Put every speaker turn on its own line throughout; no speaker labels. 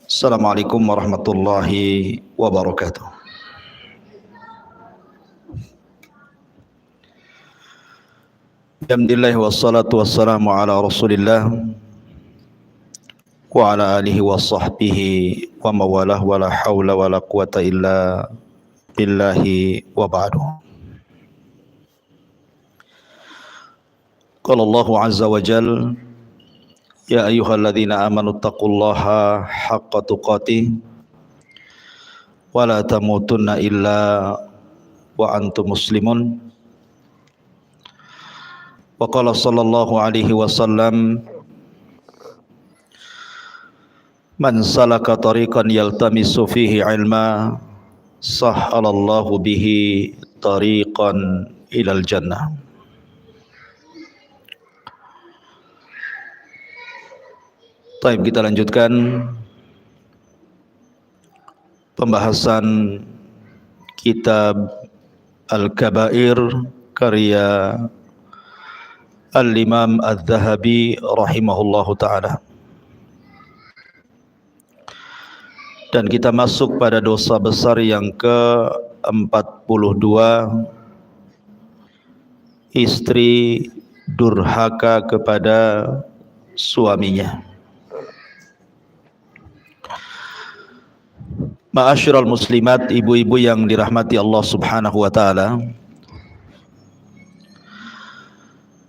Assalamualaikum warahmatullahi wabarakatuh. Alhamdulillah wassalatu wassalamu ala Rasulillah wa ala alihi wa sahbihi wa mawalah wa la hawla wa la quwata illa billahi wa ba'du. Qala Allahu azza wa jalla ya ayyuhalladzina amanu taqullaha haqqa tuqatih wa la tamutunna illa wa antum muslimun. Wa qala sallallahu alaihi wasallam man salaka tariqan yaltamisu fihi ilma sahhalallahu bihi tariqan ilal jannah. Baik, kita lanjutkan pembahasan kitab Al-Kabair karya Al-Imam Al-Zahabi rahimahullahu ta'ala. Dan kita masuk pada dosa besar yang ke-42, istri durhaka kepada suaminya. Ma'asyiral muslimat, ibu-ibu yang dirahmati Allah subhanahu wa ta'ala,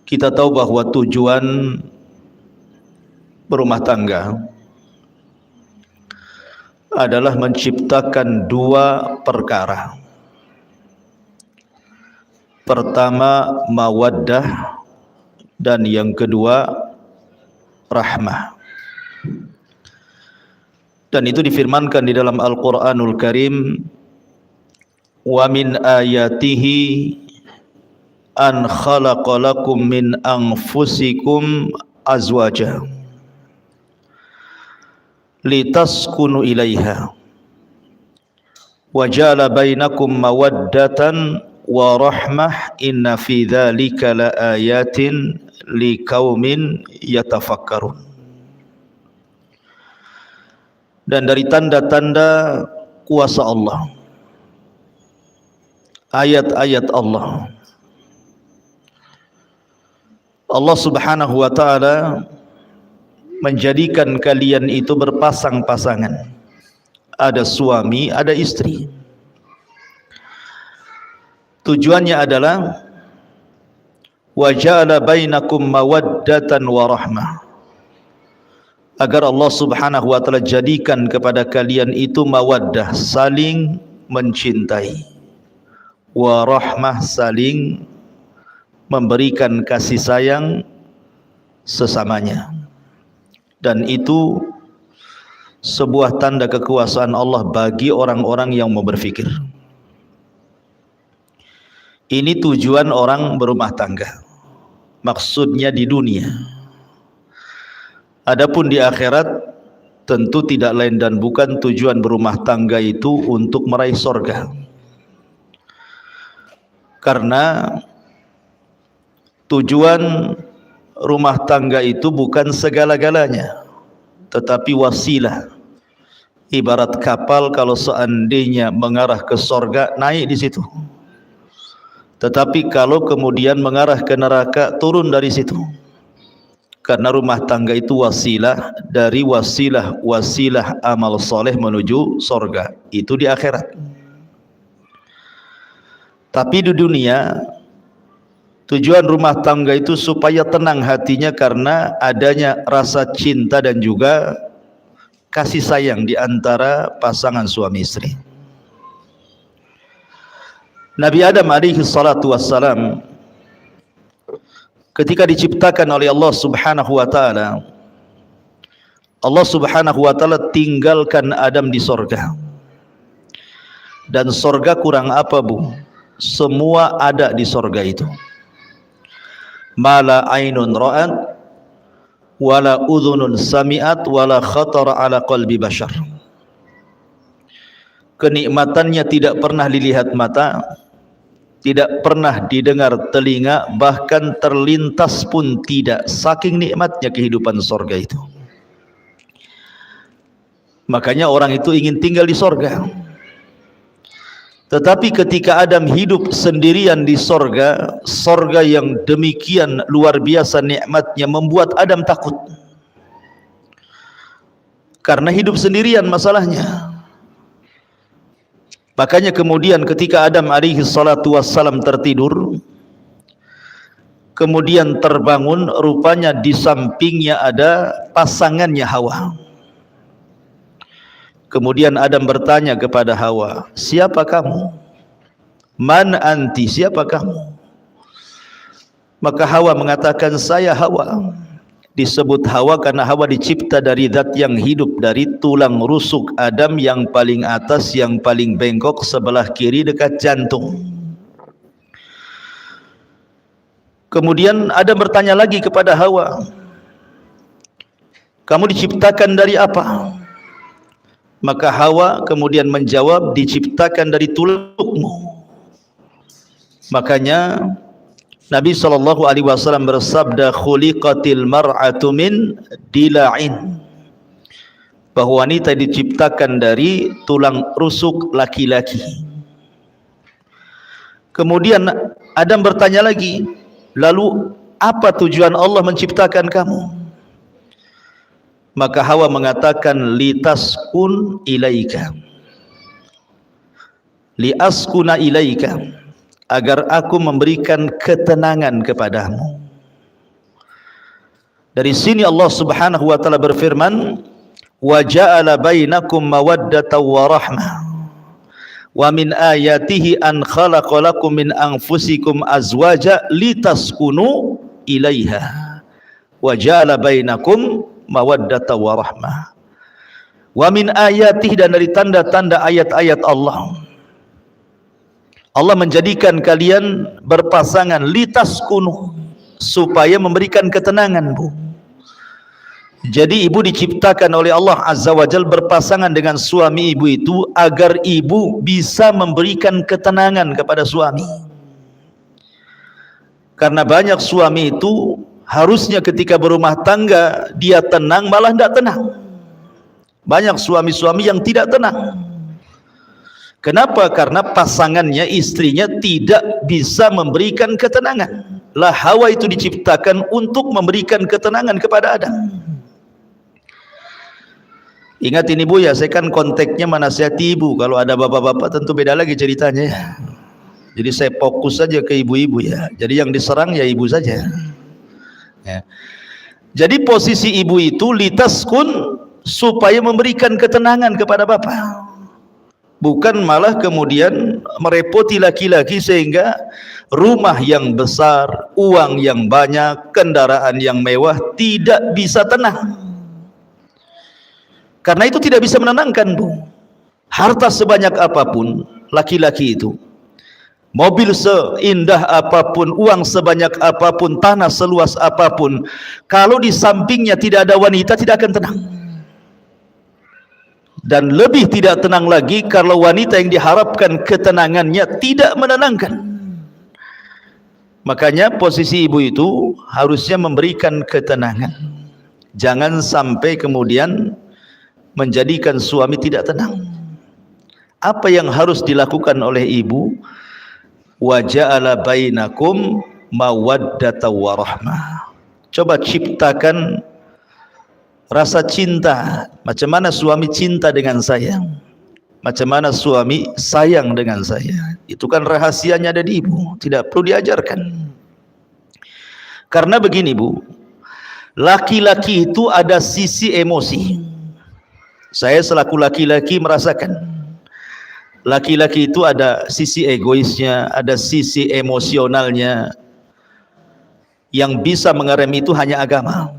kita tahu bahwa tujuan berumah tangga adalah menciptakan dua perkara. Pertama, mawaddah, dan yang kedua, rahmah. Dan itu difirmankan di dalam Al-Quranul Karim, wa min ayatihi an khalaqalakum min anfusikum azwaja litaskunu ilaiha wa ja'ala bainakum mawaddatan wa rahmah inna fi dzalika laayatin liqaumin yatafakkarun. Dan dari tanda-tanda kuasa Allah, ayat-ayat Allah, Allah subhanahu wa ta'ala menjadikan kalian itu berpasang-pasangan. Ada suami, ada istri. Tujuannya adalah wa ja'ala bainakum mawaddatan wa rahmah, agar Allah subhanahu wa ta'ala jadikan kepada kalian itu mawaddah, saling mencintai, wa rahmah, saling memberikan kasih sayang sesamanya. Dan itu sebuah tanda kekuasaan Allah bagi orang-orang yang mau berfikir. Ini tujuan orang berumah tangga, maksudnya di dunia. Adapun di akhirat tentu tidak lain dan bukan tujuan berumah tangga itu untuk meraih surga. Karena tujuan rumah tangga itu bukan segala-galanya, tetapi wasilah. Ibarat kapal, kalau seandainya mengarah ke sorga, naik di situ. Tetapi kalau kemudian mengarah ke neraka, turun dari situ. Karena rumah tangga itu wasilah dari wasilah amal soleh menuju sorga. Itu di akhirat. Tapi di dunia, tujuan rumah tangga itu supaya tenang hatinya karena adanya rasa cinta dan juga kasih sayang di antara pasangan suami istri. Nabi Adam alaihi salatu wassalam ketika diciptakan oleh Allah subhanahu wa ta'ala, Allah subhanahu wa ta'ala tinggalkan Adam di sorga. Dan sorga kurang apa, Bu? Semua ada di sorga itu. Mala ainun ra'at wala udhunun sami'at wala khatara ala qalbi bashar. Kenikmatannya tidak pernah dilihat mata, tidak pernah didengar telinga, bahkan terlintas pun tidak, saking nikmatnya kehidupan sorga itu. Makanya orang itu ingin tinggal di sorga. Tetapi ketika Adam hidup sendirian di sorga, sorga yang demikian luar biasa nikmatnya membuat Adam takut. Karena hidup sendirian masalahnya. Makanya kemudian ketika Adam alaihi salatu wassalam tertidur, kemudian terbangun, rupanya di sampingnya ada pasangannya Hawa. Kemudian Adam bertanya kepada Hawa, siapa kamu? Man anti, siapa kamu? Maka Hawa mengatakan, saya Hawa. Disebut Hawa karena Hawa dicipta dari zat yang hidup, dari tulang rusuk Adam yang paling atas, yang paling bengkok sebelah kiri dekat jantung. Kemudian Adam bertanya lagi kepada Hawa, kamu diciptakan dari apa? Maka Hawa kemudian menjawab, diciptakan dari tulangmu. Makanya Nabi SAW bersabda, khuliqatil mar'atu min dila'in, bahwa wanita diciptakan dari tulang rusuk laki-laki. Kemudian Adam bertanya lagi, lalu apa tujuan Allah menciptakan kamu? Maka Hawa mengatakan, litaskun ilaika, liaskuna ilaika, agar aku memberikan ketenangan kepadamu. Dari sini Allah Subhanahu wa taala berfirman, wa ja'ala bainakum mawaddatan wa rahmah wa min ayatihi an khalaqa lakum min anfusikum azwaja litaskunu ilaiha wa ja'ala bainakum mawaddatan wa rahmah wa min ayatihi, dan dari tanda-tanda ayat-ayat Allah, Allah menjadikan kalian berpasangan, litaskunu, supaya memberikan ketenangan, Bu. Jadi ibu diciptakan oleh Allah Azza wa Jalla berpasangan dengan suami ibu itu agar ibu bisa memberikan ketenangan kepada suami. Karena banyak suami itu harusnya ketika berumah tangga dia tenang, malah tidak tenang. Banyak suami-suami yang tidak tenang. Kenapa? Karena pasangannya, istrinya tidak bisa memberikan ketenangan. Lah Hawa itu diciptakan untuk memberikan ketenangan kepada Adam. Ingat ini Bu ya, saya kan konteksnya menasihati ibu. Kalau ada bapak-bapak tentu beda lagi ceritanya ya. Jadi saya fokus saja ke ibu-ibu ya. Jadi yang diserang ya ibu saja ya. Jadi posisi ibu itu litaskun, supaya memberikan ketenangan kepada bapak, bukan malah kemudian merepoti laki-laki sehingga rumah yang besar, uang yang banyak, kendaraan yang mewah tidak bisa tenang. Karena itu tidak bisa menenangkan, Bu. Harta sebanyak apapun laki-laki itu, mobil seindah apapun, uang sebanyak apapun, tanah seluas apapun, kalau di sampingnya tidak ada wanita, tidak akan tenang. Dan lebih tidak tenang lagi kalau wanita yang diharapkan ketenangannya tidak menenangkan. Makanya posisi ibu itu harusnya memberikan ketenangan. Jangan sampai kemudian menjadikan suami tidak tenang. Apa yang harus dilakukan oleh ibu? Wa ja'ala bainakum mawaddatan wa rahmah. Coba ciptakan rasa cinta. Macam mana suami cinta dengan saya, macam mana suami sayang dengan saya. Itu kan rahasianya ada di ibu, tidak perlu diajarkan. Karena begini Bu, laki-laki itu ada sisi emosi. Saya selaku laki-laki merasakan, laki-laki itu ada sisi egoisnya, ada sisi emosionalnya. Yang bisa mengerem itu hanya agama.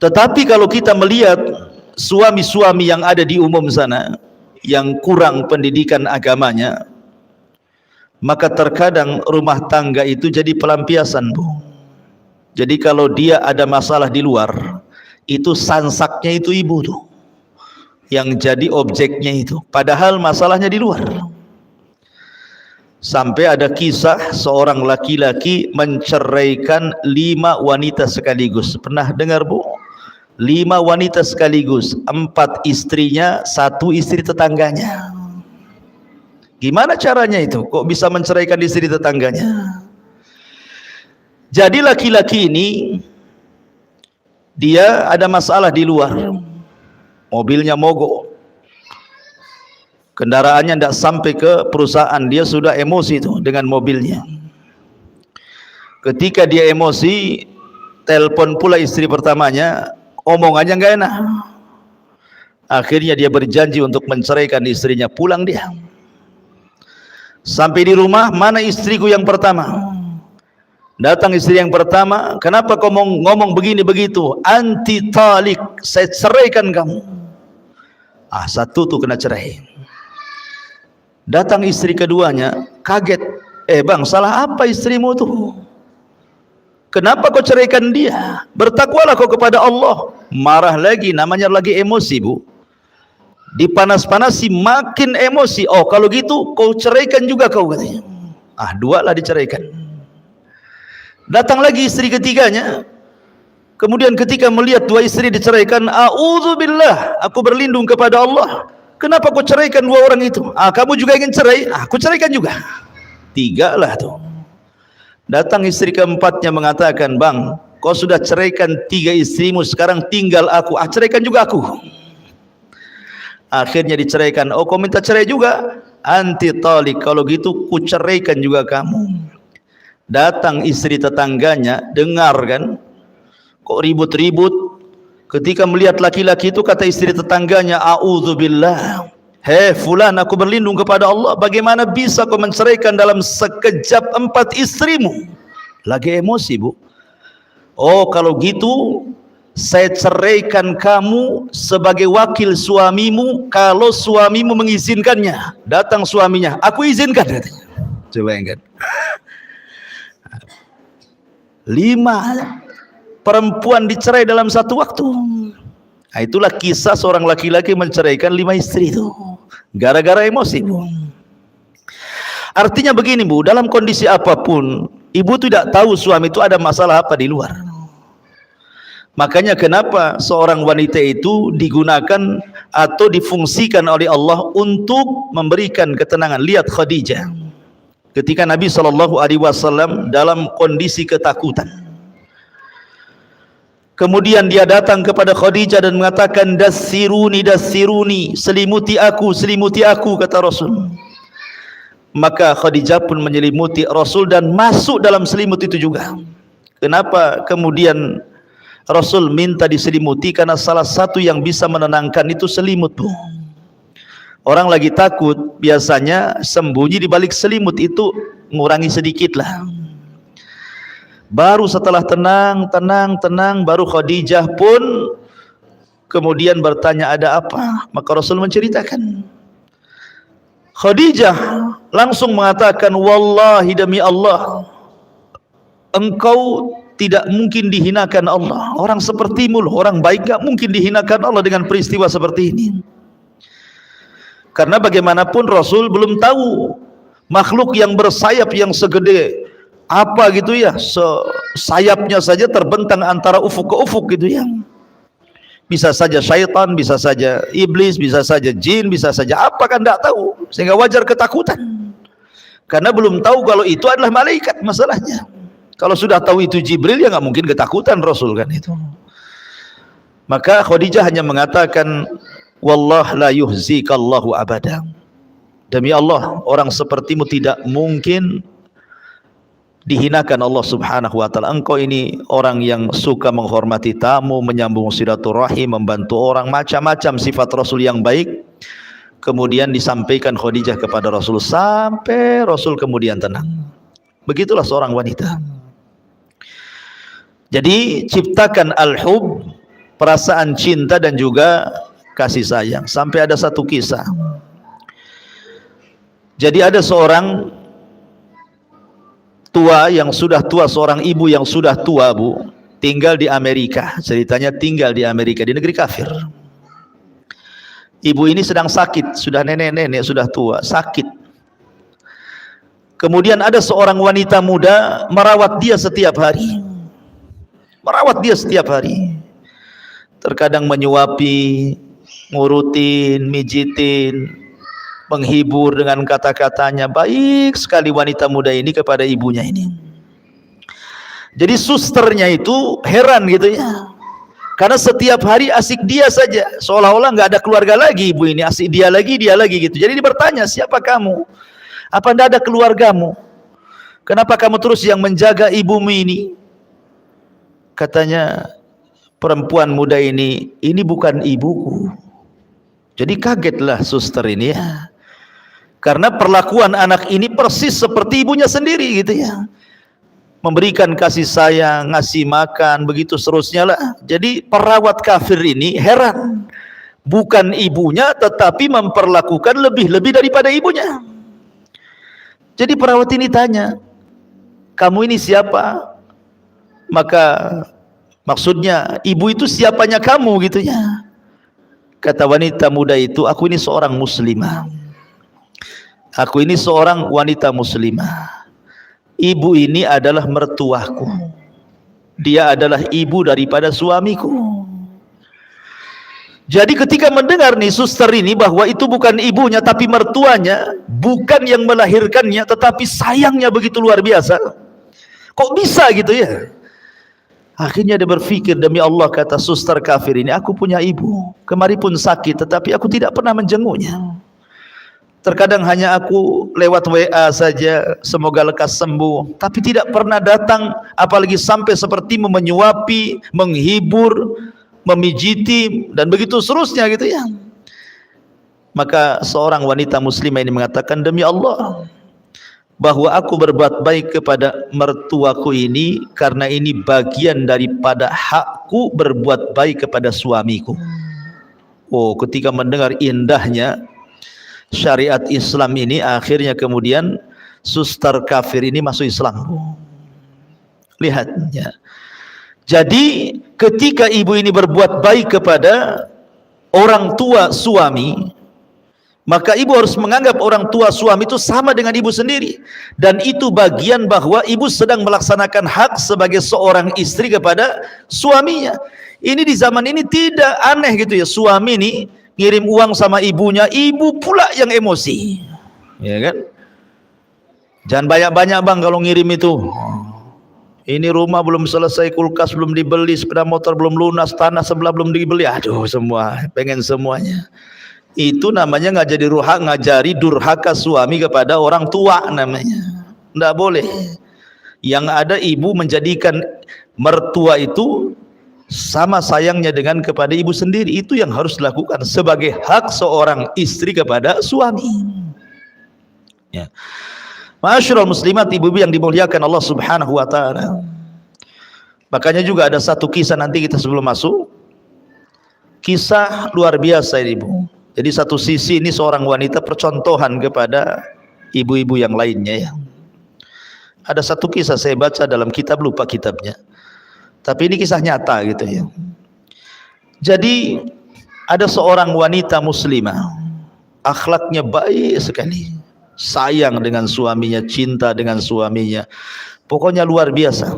Tetapi kalau kita melihat suami-suami yang ada di umum sana yang kurang pendidikan agamanya, maka terkadang rumah tangga itu jadi pelampiasan, Bu. Jadi kalau dia ada masalah di luar, itu sansaknya itu ibu tuh yang jadi objeknya itu, padahal masalahnya di luar. Sampai ada kisah seorang laki-laki menceraikan 5 wanita sekaligus. Pernah dengar bu? 5 wanita sekaligus, 4 istrinya, 1 istri tetangganya. Gimana caranya itu? Kok bisa menceraikan istri tetangganya? Jadi laki-laki ini dia ada masalah di luar, mobilnya mogok, kendaraannya tidak sampai ke perusahaan, dia sudah emosi itu dengan mobilnya. Ketika dia emosi, telepon pula istri pertamanya, omongannya nggak enak. Akhirnya dia berjanji untuk menceraikan istrinya, pulang dia. Sampai di rumah, mana istriku yang pertama? Datang istri yang pertama, kenapa kau ngomong begini begitu? Anti talik, saya ceraikan kamu. Satu tuh kena cerai. Datang istri keduanya, kaget. Bang, salah apa istrimu tuh? Kenapa kau ceraikan dia? Bertakwalah kau kepada Allah. Marah lagi, namanya lagi emosi bu. Dipanas-panasi makin emosi. Oh kalau gitu kau ceraikan juga kau katanya. 2 lah diceraikan. Datang lagi istri ketiganya. Kemudian ketika melihat 2 istri diceraikan, a'udzubillah, aku berlindung kepada Allah. Kenapa kau ceraikan 2 orang itu? Kamu juga ingin cerai? Aku ceraikan juga. 3 lah tuh. Datang istri keempatnya mengatakan, bang, kau sudah ceraikan 3 istrimu, sekarang tinggal aku. Ceraikan juga aku. Akhirnya diceraikan. Oh kau minta cerai juga? Anti talik, kalau gitu ku ceraikan juga kamu. Datang istri tetangganya, dengar kan, kok ribut-ribut. Ketika melihat laki-laki itu, kata istri tetangganya, a'udzubillah, hei fulan, aku berlindung kepada Allah, bagaimana bisa kau menceraikan dalam sekejap 4 istrimu? Lagi emosi bu. Oh kalau gitu saya ceraikan kamu sebagai wakil suamimu, kalau suamimu mengizinkannya. Datang suaminya, aku izinkan katanya. Coba ingat. 5 perempuan dicerai dalam satu waktu. Itulah kisah seorang laki-laki menceraikan 5 istri itu gara-gara emosi bu. Artinya begini bu, dalam kondisi apapun ibu tidak tahu suami itu ada masalah apa di luar. Makanya kenapa seorang wanita itu digunakan atau difungsikan oleh Allah untuk memberikan ketenangan. Lihat Khadijah ketika Nabi SAW dalam kondisi ketakutan, kemudian dia datang kepada Khadijah dan mengatakan, dassiruni, dassiruni, selimuti aku, kata Rasul. Maka Khadijah pun menyelimuti Rasul dan masuk dalam selimut itu juga. Kenapa kemudian Rasul minta diselimuti? Karena salah satu yang bisa menenangkan itu selimut bu. Orang lagi takut biasanya sembunyi di balik selimut, itu ngurangi sedikit lah. Baru setelah tenang, baru Khadijah pun kemudian bertanya, ada apa? Maka Rasul menceritakan. Khadijah langsung mengatakan, wallahi demi Allah, engkau tidak mungkin dihinakan Allah. Orang sepertimu loh, orang baik gak mungkin dihinakan Allah dengan peristiwa seperti ini. Karena bagaimanapun Rasul belum tahu makhluk yang bersayap yang segede apa gitu ya, sayapnya saja terbentang antara ufuk ke ufuk gitu ya. Bisa saja syaitan, bisa saja iblis, bisa saja jin, bisa saja apa, kan tidak tahu. Sehingga wajar ketakutan. Karena belum tahu kalau itu adalah malaikat masalahnya. Kalau sudah tahu itu Jibril, ya nggak mungkin ketakutan Rasul kan itu. Maka Khadijah hanya mengatakan, wallah la yuhzikallahu abada. Demi Allah, orang sepertimu tidak mungkin dihinakan Allah subhanahu wa ta'ala. Engkau ini orang yang suka menghormati tamu, menyambung silaturahim, membantu orang, macam-macam sifat Rasul yang baik. Kemudian disampaikan Khadijah kepada Rasul, sampai Rasul kemudian tenang. Begitulah seorang wanita. Jadi ciptakan al-hub, perasaan cinta dan juga kasih sayang. Sampai ada satu kisah. Jadi ada seorang tua yang sudah tua, seorang ibu yang sudah tua bu, tinggal di Amerika. Ceritanya tinggal di Amerika, di negeri kafir. Ibu ini sedang sakit, sudah nenek-nenek, sudah tua, sakit. Kemudian ada seorang wanita muda merawat dia setiap hari. Merawat dia setiap hari. Terkadang menyuapi, ngurutin, mijitin, menghibur dengan kata-katanya. Baik sekali wanita muda ini kepada ibunya ini. Jadi susternya itu heran gitu ya. Karena setiap hari asik dia saja, seolah-olah nggak ada keluarga lagi ibu ini, asik dia lagi gitu. Jadi dia bertanya, siapa kamu? Apa tidak ada keluargamu? Kenapa kamu terus yang menjaga ibumu ini? Katanya perempuan muda ini bukan ibuku. Jadi kagetlah suster ini ya, karena perlakuan anak ini persis seperti ibunya sendiri gitu ya. Memberikan kasih sayang, ngasih makan, begitu seterusnya lah. Jadi perawat kafir ini heran, bukan ibunya tetapi memperlakukan lebih daripada ibunya. Jadi perawat ini tanya, kamu ini siapa? Maka maksudnya ibu itu siapanya kamu gitu ya. Kata wanita muda itu, aku ini seorang muslimah. Aku ini seorang wanita muslimah. Ibu ini adalah mertuaku. Dia adalah ibu daripada suamiku. Jadi ketika mendengar nih suster ini bahwa itu bukan ibunya tapi mertuanya, bukan yang melahirkannya tetapi sayangnya begitu luar biasa. Kok bisa gitu ya? Akhirnya dia berpikir, demi Allah, kata suster kafir ini, aku punya ibu. Kemarin pun sakit tetapi aku tidak pernah menjenguknya. Terkadang hanya aku lewat WA saja, semoga lekas sembuh, tapi tidak pernah datang, apalagi sampai seperti menyuapi, menghibur, memijiti, dan begitu seterusnya gitu ya. Maka seorang wanita muslimah ini mengatakan, demi Allah, bahwa aku berbuat baik kepada mertuaku ini karena ini bagian daripada hakku berbuat baik kepada suamiku. Oh, ketika mendengar indahnya syariat Islam ini, akhirnya kemudian suster kafir ini masuk Islam. Lihat ya. Jadi ketika ibu ini berbuat baik kepada orang tua suami, maka ibu harus menganggap orang tua suami itu sama dengan ibu sendiri, dan itu bagian bahwa ibu sedang melaksanakan hak sebagai seorang istri kepada suaminya. Ini di zaman ini tidak aneh gitu ya, suami ini ngirim uang sama ibunya, ibu pula yang emosi, ya kan? Jangan banyak-banyak bang kalau ngirim itu. Ini rumah belum selesai, kulkas belum dibeli, sepeda motor belum lunas, tanah sebelah belum dibeli. Aduh, semua pengen semuanya. Itu namanya ngajari durhaka suami kepada orang tua namanya. Tidak boleh. Yang ada ibu menjadikan mertua itu sama sayangnya dengan kepada ibu sendiri. Itu yang harus dilakukan sebagai hak seorang istri kepada suami. Ya. Ma'asyiral muslimat, ibu-ibu yang dimuliakan Allah Subhanahu wa taala. Makanya juga ada satu kisah nanti kita sebelum masuk. Kisah luar biasa ini, Ibu. Jadi satu sisi ini seorang wanita percontohan kepada ibu-ibu yang lainnya ya. Ada satu kisah saya baca dalam kitab, lupa kitabnya. Tapi ini kisah nyata gitu ya. Jadi ada seorang wanita muslimah, akhlaknya baik sekali, sayang dengan suaminya, cinta dengan suaminya, pokoknya luar biasa.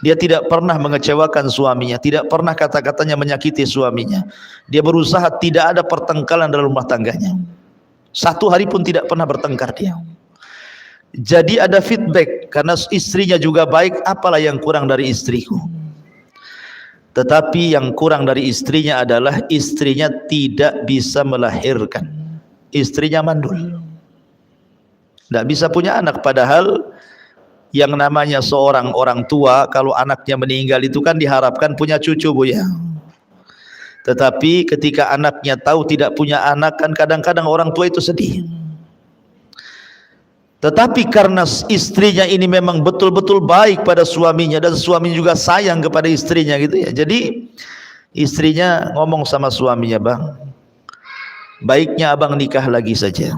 Dia tidak pernah mengecewakan suaminya, tidak pernah kata-katanya menyakiti suaminya. Dia berusaha tidak ada pertengkaran dalam rumah tangganya. Satu hari pun tidak pernah bertengkar dia. Jadi ada feedback, karena istrinya juga baik, apalah yang kurang dari istriku. Tetapi yang kurang dari istrinya adalah istrinya tidak bisa melahirkan. Istrinya mandul, tidak bisa punya anak, padahal yang namanya seorang orang tua kalau anaknya meninggal itu kan diharapkan punya cucu, Bu ya. Tetapi ketika anaknya tahu tidak punya anak, kan kadang-kadang orang tua itu sedih. Tetapi karena istrinya ini memang betul-betul baik pada suaminya, dan suami juga sayang kepada istrinya gitu ya. Jadi istrinya ngomong sama suaminya, bang, baiknya abang nikah lagi saja.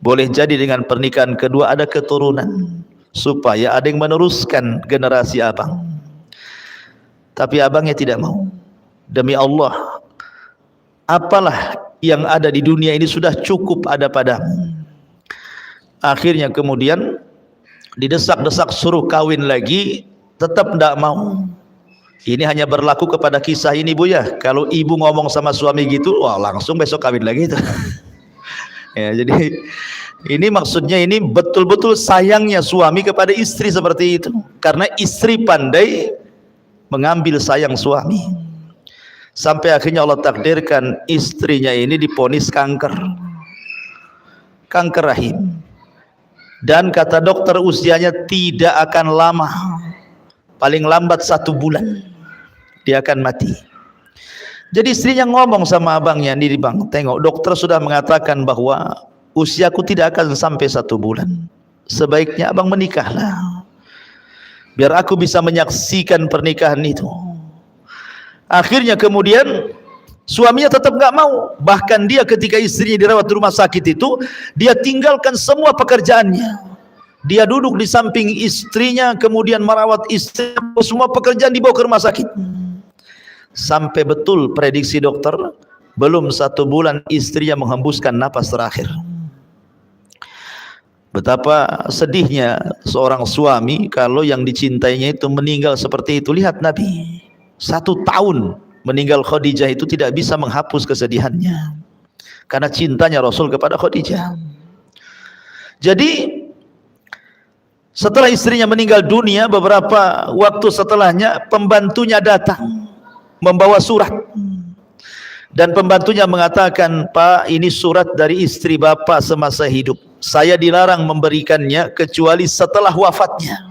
Boleh jadi dengan pernikahan kedua ada keturunan, supaya ada yang meneruskan generasi abang. Tapi abangnya tidak mau. Demi Allah, apalah yang ada di dunia ini sudah cukup ada padamu. Akhirnya kemudian didesak-desak suruh kawin lagi, tetap tidak mau. Ini hanya berlaku kepada kisah ini Bu ya. Kalau ibu ngomong sama suami gitu, wah langsung besok kawin lagi itu. Ya, jadi ini maksudnya ini betul-betul sayangnya suami kepada istri seperti itu. Karena istri pandai mengambil sayang suami. Sampai akhirnya Allah takdirkan istrinya ini diponis kanker rahim. Dan kata dokter usianya tidak akan lama, paling lambat 1 bulan dia akan mati. Jadi istrinya ngomong sama abangnya, nih bang, tengok dokter sudah mengatakan bahwa usiaku tidak akan sampai 1 bulan. Sebaiknya abang menikahlah, biar aku bisa menyaksikan pernikahan itu. Akhirnya kemudian suaminya tetap nggak mau. Bahkan dia ketika istrinya dirawat di rumah sakit itu, dia tinggalkan semua pekerjaannya. Dia duduk di samping istrinya, kemudian merawat istri, semua pekerjaan dibawa ke rumah sakit. Sampai betul prediksi dokter, belum 1 bulan istrinya menghembuskan napas terakhir. Betapa sedihnya seorang suami kalau yang dicintainya itu meninggal seperti itu. Lihat Nabi, 1 tahun meninggal Khadijah itu tidak bisa menghapus kesedihannya karena cintanya Rasul kepada Khadijah. Jadi setelah istrinya meninggal dunia, beberapa waktu setelahnya pembantunya datang membawa surat, dan pembantunya mengatakan, Pak, ini surat dari istri Bapak semasa hidup, saya dilarang memberikannya kecuali setelah wafatnya,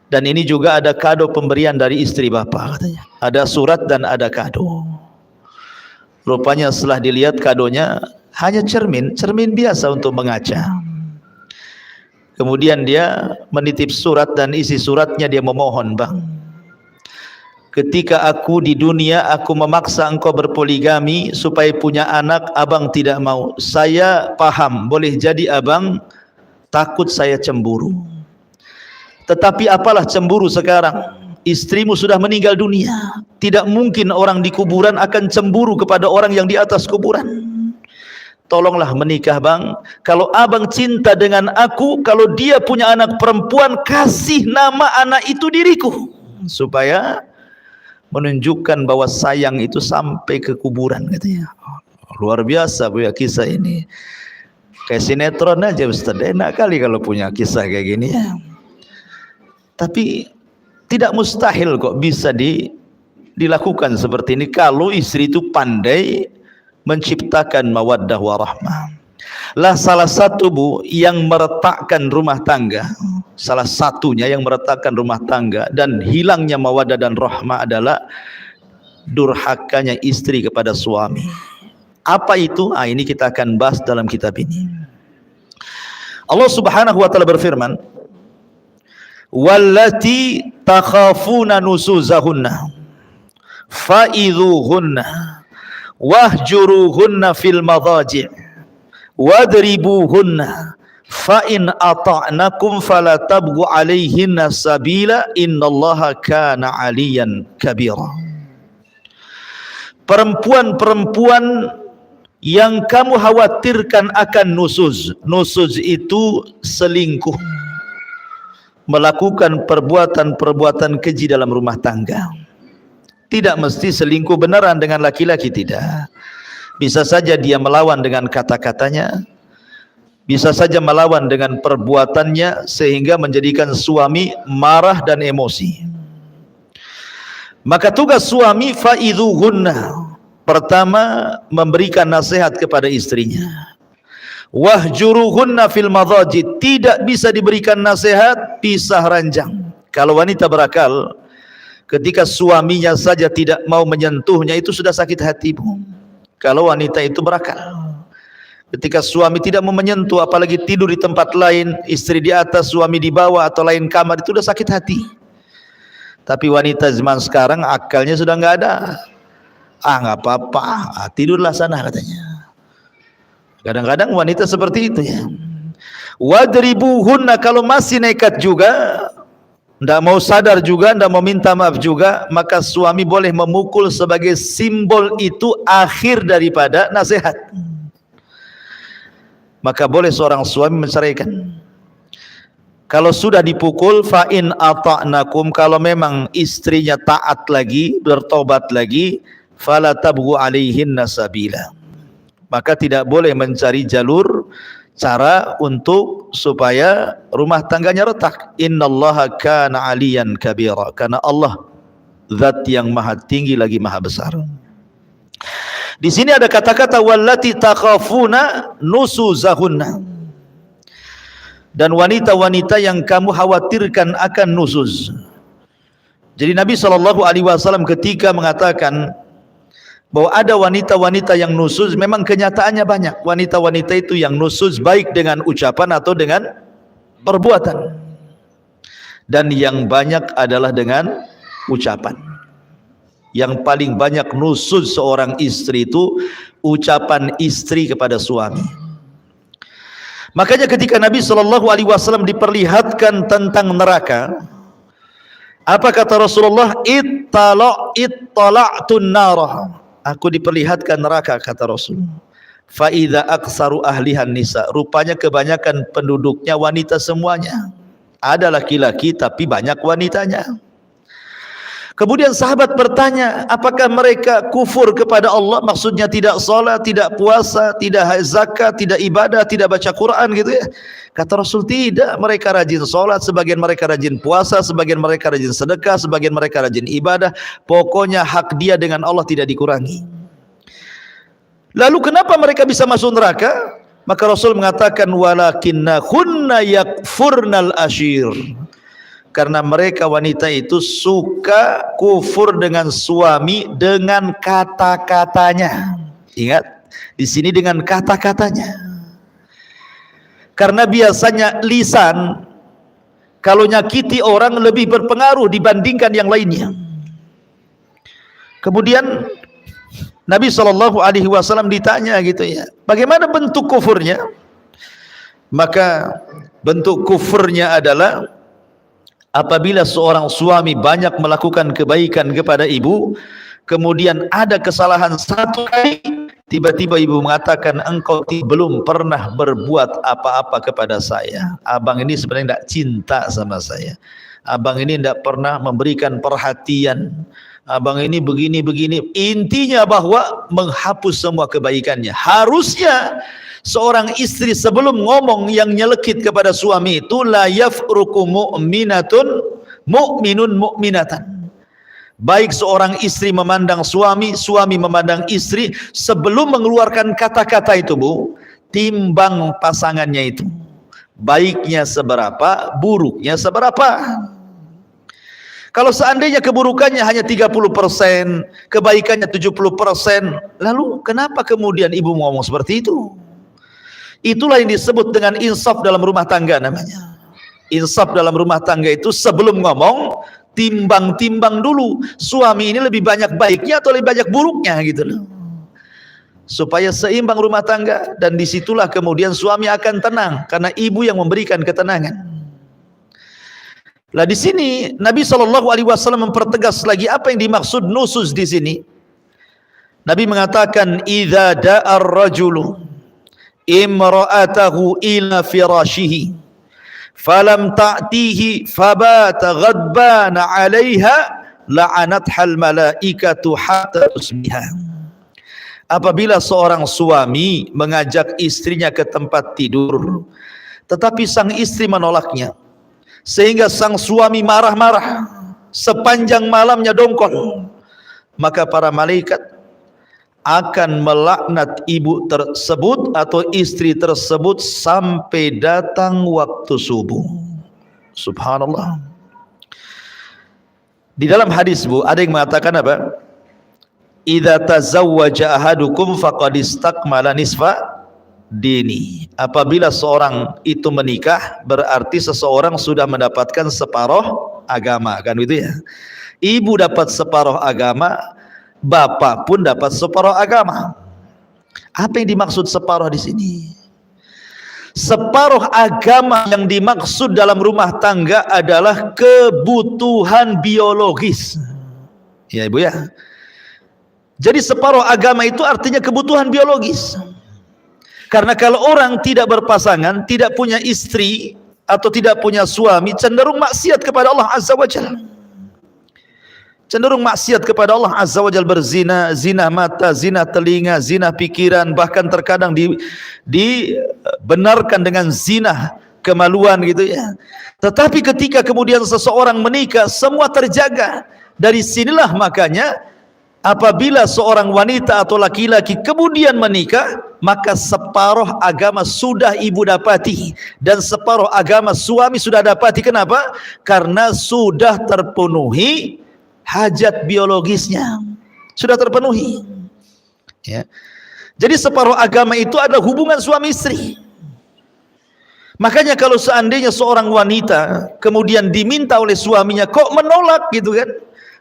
dan ini juga ada kado pemberian dari istri Bapak, katanya. Ada surat dan ada kado. Rupanya setelah dilihat kadonya hanya cermin biasa untuk mengaca. Kemudian dia menitip surat, dan isi suratnya dia memohon, Bang, ketika aku di dunia aku memaksa engkau berpoligami supaya punya anak, abang tidak mau. Saya paham, boleh jadi abang takut saya cemburu, tetapi apalah cemburu sekarang, istrimu sudah meninggal dunia. Tidak mungkin orang di kuburan akan cemburu kepada orang yang di atas kuburan. Tolonglah menikah bang. Kalau abang cinta dengan aku, kalau dia punya anak perempuan, kasih nama anak itu diriku, supaya menunjukkan bahwa sayang itu sampai ke kuburan, katanya. Luar biasa Bu ya kisah ini. Kayak sinetron aja Ustaz. Enak kali kalau punya kisah kayak gini ya. Tapi tidak mustahil kok bisa dilakukan seperti ini kalau istri itu pandai menciptakan mawaddah warahmah. Lah salah satu Bu yang meretakkan rumah tangga, salah satunya yang meretakkan rumah tangga dan hilangnya mawaddah dan rahmah adalah durhakanya istri kepada suami. Apa itu? Ini kita akan bahas dalam kitab ini. Allah Subhanahu wa taala berfirman, wallati takhafuna nusuzahunna fa'idhuhunna wahjuruhunna fil madhaji' wadribuhunna fa in ata'nakum fala tabghu 'alaihinna sabila innallaha kana 'aliyan kabira. Perempuan-perempuan yang kamu khawatirkan akan nusuz. Nusuz itu selingkuh, melakukan perbuatan-perbuatan keji dalam rumah tangga. Tidak mesti selingkuh beneran dengan laki-laki, tidak. Bisa saja dia melawan dengan kata-katanya, bisa saja melawan dengan perbuatannya sehingga menjadikan suami marah dan emosi. Maka tugas suami fa'idhuhunna, pertama memberikan nasihat kepada istrinya. Wahjuruhunna fil madhaji, tidak bisa diberikan nasihat pisah ranjang. Kalau wanita berakal, ketika suaminya saja tidak mau menyentuhnya itu sudah sakit hati Bu. Kalau wanita itu berakal, ketika suami tidak mau menyentuh, apalagi tidur di tempat lain, istri di atas, suami di bawah atau lain kamar, itu sudah sakit hati. Tapi wanita zaman sekarang akalnya sudah nggak ada. Nggak apa-apa, tidurlah sana, katanya. Kadang-kadang wanita seperti itu ya. Wadribuhunna, kalau masih nekat juga, tidak mau sadar juga, tidak mau minta maaf juga, maka suami boleh memukul sebagai simbol itu akhir daripada nasihat. Maka boleh seorang suami menceraikan. Kalau sudah dipukul, fa in ata'nakum, kalau memang istrinya taat lagi, bertobat lagi, fala tabghu alaihinna sabila, maka tidak boleh mencari jalur cara untuk supaya rumah tangganya retak. Innallaha kana aliyan kabira, karena Allah zat yang maha tinggi lagi maha besar. Di sini ada kata-kata wallati takhafuna nusuzahunna, dan wanita-wanita yang kamu khawatirkan akan nusuz. Jadi Nabi SAW ketika mengatakan bahwa ada wanita-wanita yang nusuz, memang kenyataannya banyak wanita-wanita itu yang nusuz, baik dengan ucapan atau dengan perbuatan, dan yang banyak adalah dengan ucapan. Yang paling banyak nusuz seorang istri itu ucapan istri kepada suami. Makanya ketika Nabi SAW diperlihatkan tentang neraka, apa kata Rasulullah? Ittala'tun narah, aku diperlihatkan neraka, kata Rasul. Fa idza aktsaru ahlihan nisa, rupanya kebanyakan penduduknya wanita semuanya. Ada laki-laki tapi banyak wanitanya. Kemudian sahabat bertanya, apakah mereka kufur kepada Allah? Maksudnya tidak salat, tidak puasa, tidak zakat, tidak ibadah, tidak baca Quran gitu ya. Kata Rasul, tidak, mereka rajin salat, sebagian mereka rajin puasa, sebagian mereka rajin sedekah, sebagian mereka rajin ibadah. Pokoknya hak dia dengan Allah tidak dikurangi. Lalu kenapa mereka bisa masuk neraka? Maka Rasul mengatakan walakinnahunna yakfurnal ashir, karena mereka wanita itu suka kufur dengan suami dengan kata-katanya. Ingat, di sini dengan kata-katanya. Karena biasanya lisan kalau nyakiti orang lebih berpengaruh dibandingkan yang lainnya. Kemudian Nabi SAW ditanya gitu ya, bagaimana bentuk kufurnya? Maka bentuk kufurnya adalah apabila seorang suami banyak melakukan kebaikan kepada ibu, kemudian ada kesalahan satu kali, tiba-tiba ibu mengatakan, engkau belum pernah berbuat apa-apa kepada saya. Abang ini sebenarnya tidak cinta sama saya. Abang ini tidak pernah memberikan perhatian. Abang ini begini-begini. Intinya bahwa menghapus semua kebaikannya. Harusnya seorang istri sebelum ngomong yang nyelekit kepada suami itu, la yafruku mu'minun mu'minatan. Baik seorang istri memandang suami, suami memandang istri, sebelum mengeluarkan kata-kata itu, Bu, timbang pasangannya itu. Baiknya seberapa, buruknya seberapa. Kalau seandainya keburukannya hanya 30%, kebaikannya 70%, lalu kenapa kemudian ibu ngomong seperti itu? Itulah yang disebut dengan insaf dalam rumah tangga namanya. Insaf dalam rumah tangga itu sebelum ngomong, timbang-timbang dulu. Suami ini lebih banyak baiknya atau lebih banyak buruknya gitu loh. Supaya seimbang rumah tangga, dan disitulah kemudian suami akan tenang karena ibu yang memberikan ketenangan. Lah di sini Nabi SAW mempertegas lagi apa yang dimaksud nusuz di sini. Nabi mengatakan, idza da'ar rajulu imra'atahu ila firashihi falam ta'tihi fabata ghadbana 'alaiha la'anathal malaikatu hatta tusbiha. Apabila seorang suami mengajak istrinya ke tempat tidur, tetapi sang istri menolaknya, sehingga sang suami marah-marah sepanjang malamnya dongkol, maka para malaikat akan melaknat ibu tersebut atau istri tersebut sampai datang waktu subuh. Subhanallah. Di dalam hadis, Bu, ada yang mengatakan apa? Idza tazawwaja ahadukum faqad istakmala nisfa dini. Apabila seorang itu menikah, berarti seseorang sudah mendapatkan separuh agama, kan gitu ya. Ibu dapat separuh agama, bapak pun dapat separuh agama. Apa yang dimaksud separuh di sini? Separuh agama yang dimaksud dalam rumah tangga adalah kebutuhan biologis. Ya Ibu ya. Jadi separuh agama itu artinya kebutuhan biologis. Karena kalau orang tidak berpasangan, tidak punya istri atau tidak punya suami cenderung maksiat kepada Allah Azza wa Jalla. Cenderung maksiat kepada Allah Azza wa Jalla, berzina, zina mata, zina telinga, zina pikiran, bahkan terkadang dibenarkan dengan zina kemaluan gitu ya. Tetapi ketika kemudian seseorang menikah, semua terjaga. Dari sinilah makanya apabila seorang wanita atau laki-laki kemudian menikah, maka separuh agama sudah ibu dapati dan separuh agama suami sudah dapati. Kenapa? Karena sudah terpenuhi hajat biologisnya, sudah terpenuhi ya. Jadi separuh agama itu adalah hubungan suami istri. Makanya kalau seandainya seorang wanita kemudian diminta oleh suaminya kok menolak gitu kan,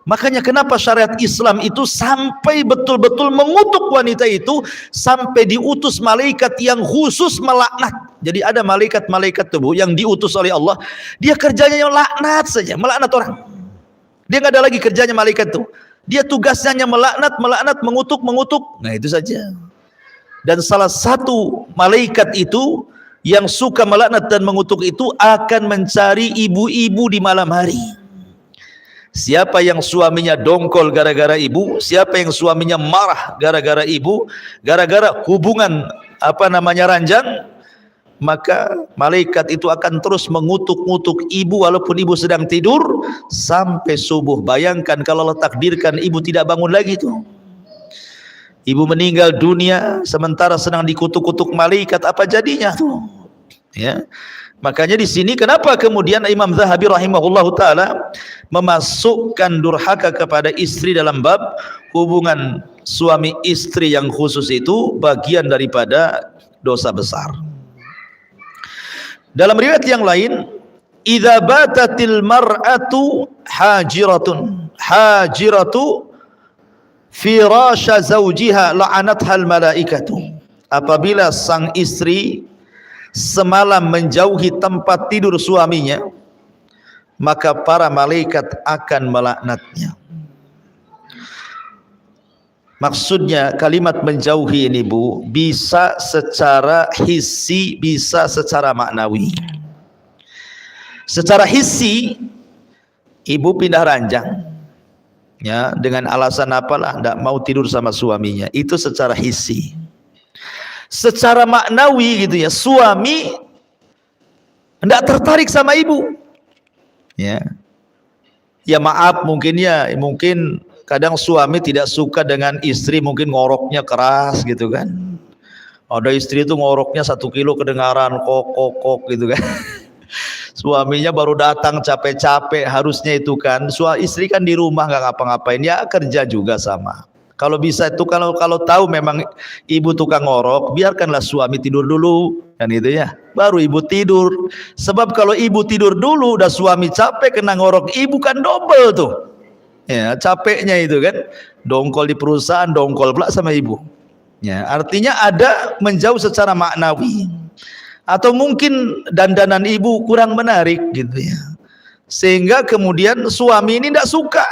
makanya kenapa syariat Islam itu sampai betul-betul mengutuk wanita itu, sampai diutus malaikat yang khusus melaknat. Jadi ada malaikat-malaikat tubuh yang diutus oleh Allah, dia kerjanya laknat saja, melaknat orang. Dia nggak ada lagi kerjanya malaikat itu. Dia tugasnya hanya melaknat, mengutuk. Nah itu saja. Dan salah satu malaikat itu yang suka melaknat dan mengutuk itu akan mencari ibu-ibu di malam hari. Siapa yang suaminya dongkol gara-gara ibu, siapa yang suaminya marah gara-gara ibu, gara-gara hubungan ranjang, maka malaikat itu akan terus mengutuk-ngutuk ibu walaupun ibu sedang tidur sampai subuh. Bayangkan kalau Allah takdirkan ibu tidak bangun lagi tuh. Ibu meninggal dunia sementara sedang dikutuk-kutuk malaikat, apa jadinya tuh? Ya. Makanya di sini kenapa kemudian Imam Zahabi rahimahullahu taala memasukkan durhaka kepada istri dalam bab hubungan suami istri yang khusus itu bagian daripada dosa besar. Dalam riwayat yang lain, idza batatil mar'atu hajiratu firasha zawjiha la'anathal malaikatu. Apabila sang istri semalam menjauhi tempat tidur suaminya, maka para malaikat akan melaknatnya. Maksudnya kalimat menjauhi ini Bu, bisa secara hissi, bisa secara maknawi. Secara hissi, ibu pindah ranjang ya, dengan alasan apalah, tidak mau tidur sama suaminya, itu secara hissi. Secara maknawi gitu ya, suami tidak tertarik sama ibu ya. Ya maaf, mungkin kadang suami tidak suka dengan istri, mungkin ngoroknya keras gitu kan. Ada istri itu ngoroknya 1 kilo kedengaran, kok gitu kan. Suaminya baru datang capek-capek, harusnya itu kan istri kan di rumah nggak ngapa-ngapain, ya kerja juga sama. Kalau bisa itu, kalau tahu memang ibu tukang ngorok, biarkanlah suami tidur dulu kan itu ya, baru ibu tidur. Sebab kalau ibu tidur dulu udah suami capek kena ngorok ibu, kan double tuh ya capeknya itu kan, dongkol di perusahaan, dongkol pula sama ibu ya. Artinya ada menjauh secara maknawi, atau mungkin dandanan ibu kurang menarik gitu ya, sehingga kemudian suami ini tidak suka,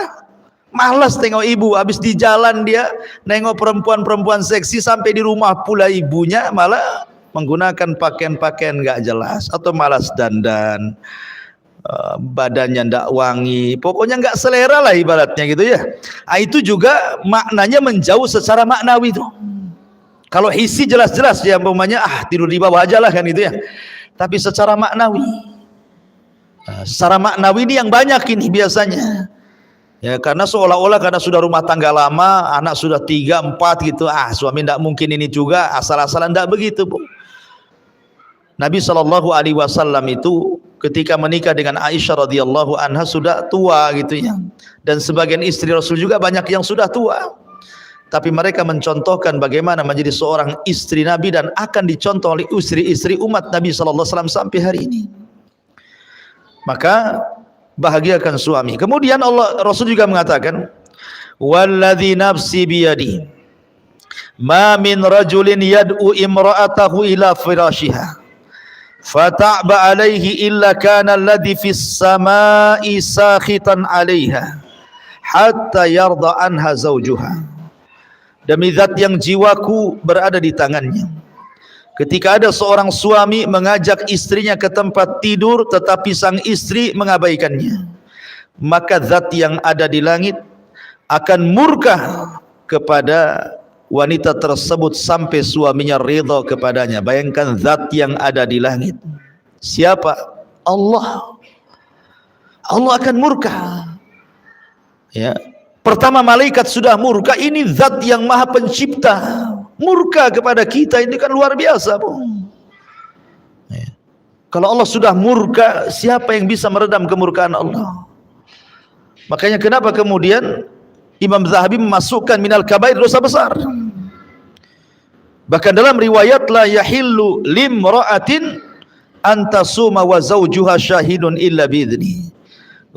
malas tengok ibu. Habis di jalan dia nengok perempuan-perempuan seksi, sampai di rumah pula ibunya malah menggunakan pakaian-pakaian nggak jelas, atau malas dandan, badannya ndak wangi, pokoknya nggak selera lah ibaratnya gitu ya. Nah, itu juga maknanya menjauh secara maknawi tuh. Kalau hissi jelas-jelas ya, umpamanya tidur di bawah aja lah kan itu ya. Tapi secara maknawi, secara maknawi ini yang banyak ini biasanya ya, karena seolah-olah karena sudah rumah tangga lama, anak sudah 3, 4 gitu, suami ndak mungkin ini juga asal-asalan, ndak begitu Bu. Nabi SAW itu ketika menikah dengan Aisyah radhiyallahu anha sudah tua gitu ya, dan sebagian istri Rasul juga banyak yang sudah tua, tapi mereka mencontohkan bagaimana menjadi seorang istri Nabi dan akan dicontoh oleh istri-istri umat Nabi SAW sampai hari ini. Maka bahagiakan suami. Kemudian Rasul juga mengatakan, walladzi nafsi biyadi ma min rajulin yad'u imra'atahu ila firashiha fata'ba alaihi illa kana alladhi fis samai sakhitan 'alaiha hatta yarda anha zawjuha. Demi zat yang jiwaku berada di tangannya, Ketika ada seorang suami mengajak istrinya ke tempat tidur tetapi sang istri mengabaikannya, maka zat yang ada di langit akan murka kepada wanita tersebut sampai suaminya ridha kepadanya. Bayangkan zat yang ada di langit. Siapa? Allah. Allah akan murka. Ya. Pertama malaikat sudah murka, ini zat yang maha pencipta murka kepada kita, ini kan luar biasa, Bu. Ya. Kalau Allah sudah murka, siapa yang bisa meredam kemurkaan Allah? Makanya kenapa kemudian Imam Zahabi memasukkan minal kabair, dosa besar. Bahkan dalam riwayat, la yahillu limra'atin antasuma wa zawjuha syahidun illa bi'idni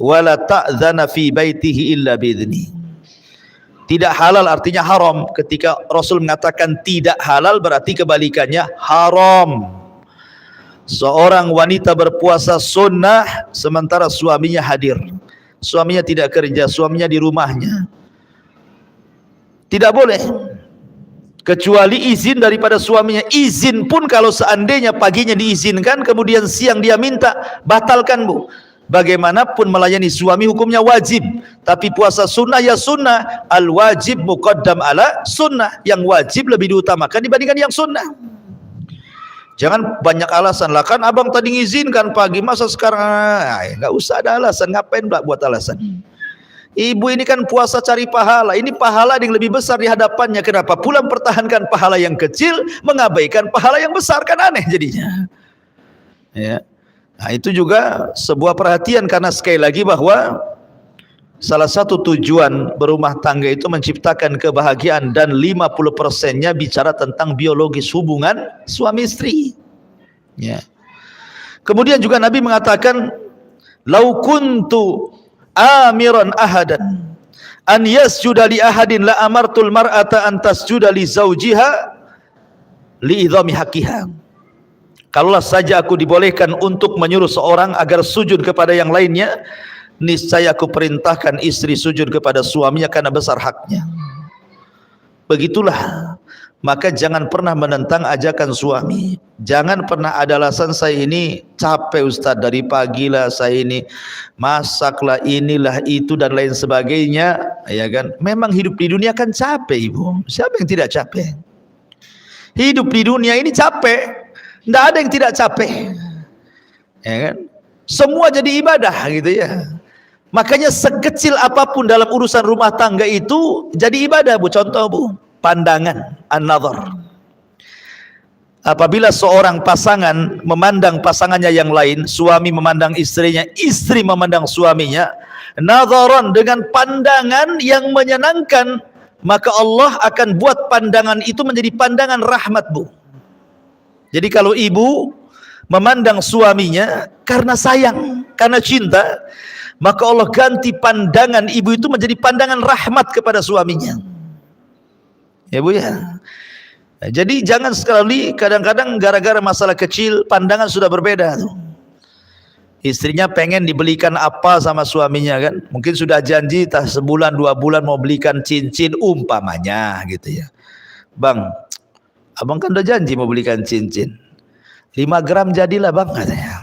wala ta'dhana fi baitihi illa bi'idni. Tidak halal artinya haram. Ketika Rasul mengatakan tidak halal, berarti kebalikannya haram. Seorang wanita berpuasa sunnah sementara suaminya hadir. Suaminya tidak kerja, suaminya di rumahnya. Tidak boleh. Kecuali izin daripada suaminya. Izin pun kalau seandainya paginya diizinkan, kemudian siang dia minta, batalkan, Bu. Bagaimanapun melayani suami hukumnya wajib, tapi puasa sunnah ya sunnah. Al wajib muqaddam ala sunnah. Yang wajib lebih diutamakan dibandingkan yang sunnah. Jangan banyak alasan lah, kan abang tadi ngizinkan pagi, masa sekarang nggak usah ada alasan. Ngapain pula buat alasan? Ibu ini kan puasa cari pahala, ini pahala yang lebih besar di hadapannya. Kenapa pula mempertahankan pahala yang kecil, mengabaikan pahala yang besar? Kan aneh jadinya. Ya. Nah, itu juga sebuah perhatian, karena sekali lagi bahwa salah satu tujuan berumah tangga itu menciptakan kebahagiaan, dan 50%-nya bicara tentang biologis hubungan suami istri. Ya. Kemudian juga Nabi mengatakan, "Lau kuntu amiran ahadan an yasjuda li ahadin la amartul mar'ata an tasjuda li zawjiha li idhami haqqiha." Kalaulah saja aku dibolehkan untuk menyuruh seorang agar sujud kepada yang lainnya, niscaya aku perintahkan istri sujud kepada suaminya karena besar haknya. Begitulah. Maka jangan pernah menentang ajakan suami. Jangan pernah ada alasan, saya ini capek Ustaz, dari pagi lah saya ini masaklah, inilah itu dan lain sebagainya, ya kan? Memang hidup di dunia kan capek, Ibu. Siapa yang tidak capek? Hidup di dunia ini capek. Tidak ada yang tidak capek, ya kan? Semua jadi ibadah gitu ya. Makanya sekecil apapun dalam urusan rumah tangga itu jadi ibadah, Bu. Contoh, Bu, pandangan, an-nazar. Apabila seorang pasangan memandang pasangannya yang lain, suami memandang istrinya, istri memandang suaminya, nazaran, dengan pandangan yang menyenangkan, maka Allah akan buat pandangan itu menjadi pandangan rahmat, Bu. Jadi kalau ibu memandang suaminya karena sayang, karena cinta, maka Allah ganti pandangan ibu itu menjadi pandangan rahmat kepada suaminya. Ya, Bu, ya. Nah, jadi jangan sekali, kadang-kadang gara-gara masalah kecil pandangan sudah berbeda tuh. Istrinya pengen dibelikan apa sama suaminya kan, mungkin sudah janji sebulan 2 bulan mau belikan cincin umpamanya gitu ya. Bang, abang kan udah janji mau belikan cincin 5 gram jadilah bang, katanya.